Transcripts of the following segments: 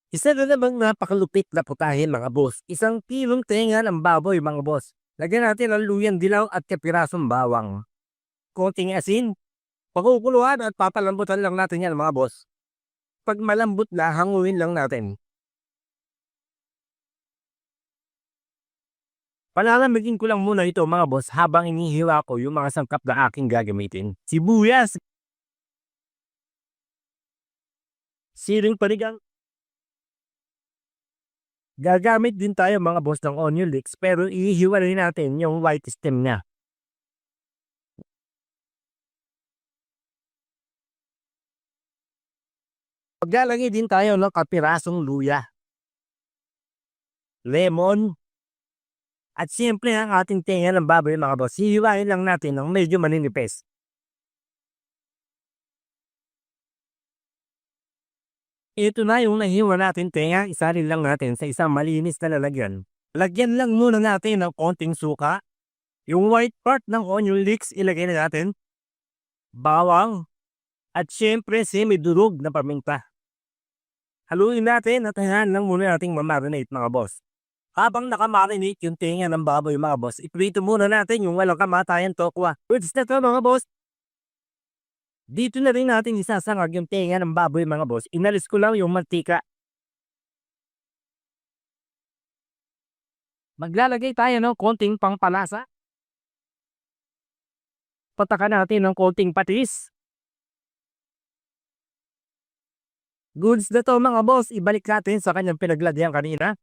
Isa na namang napakalupit na putahe mga boss. Isang kilong tenga ng baboy mga boss. Lagyan natin ang luyang dilaw at kapirasong bawang. Konting asin, pakukuluan at papalambutan lang natin yan mga boss. Pag malambot na, hanguin lang natin. Palalamigin ko lang muna ito mga boss habang inihiwa ko yung mga sangkap na aking gagamitin. Sibuyas, siling panigang. Gagamit din tayo mga boss ng onion leeks pero ihiwa rin natin yung white stem niya. Maglalagay din tayo ng kapirasong luya, lemon, at siyempre ang ating tenga ng baboy mga boss. Hihiwain lang natin ng medyo maninipis. Ito na yung nahiwa natin tenga, isarin lang natin sa isang malinis na lalagyan. Lagyan lang muna natin ng konting suka. Yung white part ng onion leeks ilagay na natin. Bawang. At syempre semi-durog na paminta. Haluin natin at hayaan lang muna nating mamarinate mga boss. Habang nakamarinate yung tenga ng baboy mga boss, iprito muna natin yung walang kamatayan tokwa. Goods na to mga boss. Dito na rin natin isasangag yung tenga ng baboy mga boss. Inalis ko lang yung mantika. Maglalagay tayo ng konting pangpalasa. Patakan natin ng konting patis. Goods na to mga boss. Ibalik natin sa kanyang pinaglagyan kanina.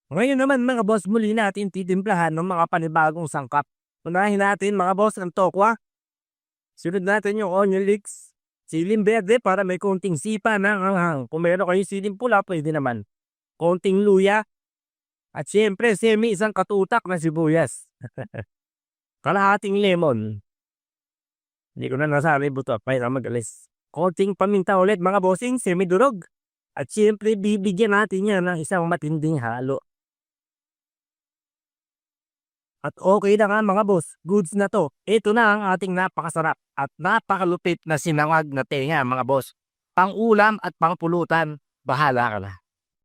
Ngayon naman mga boss, muli natin titimplahan ng mga panibagong sangkap. Unahin natin mga boss ang tokwa. Sunod natin yung onion leeks. Siling berde para may konting sipa ng anghang. Kung meron kayong siling pula, pwede naman. Konting luya. At syempre, isang katutak na sibuyas. Kalahating lemon. Hindi ko na nasabi buto. Para magalis. Konting paminta ulit mga bossing, semi-durog. At syempre, bibigyan natin yan ng isang matinding halo. At okay na nga mga boss, goods na to. Ito na ang ating napakasarap at napakalupit na sinangag na tenga mga boss. Pang ulam at pang pulutan, bahala ka na.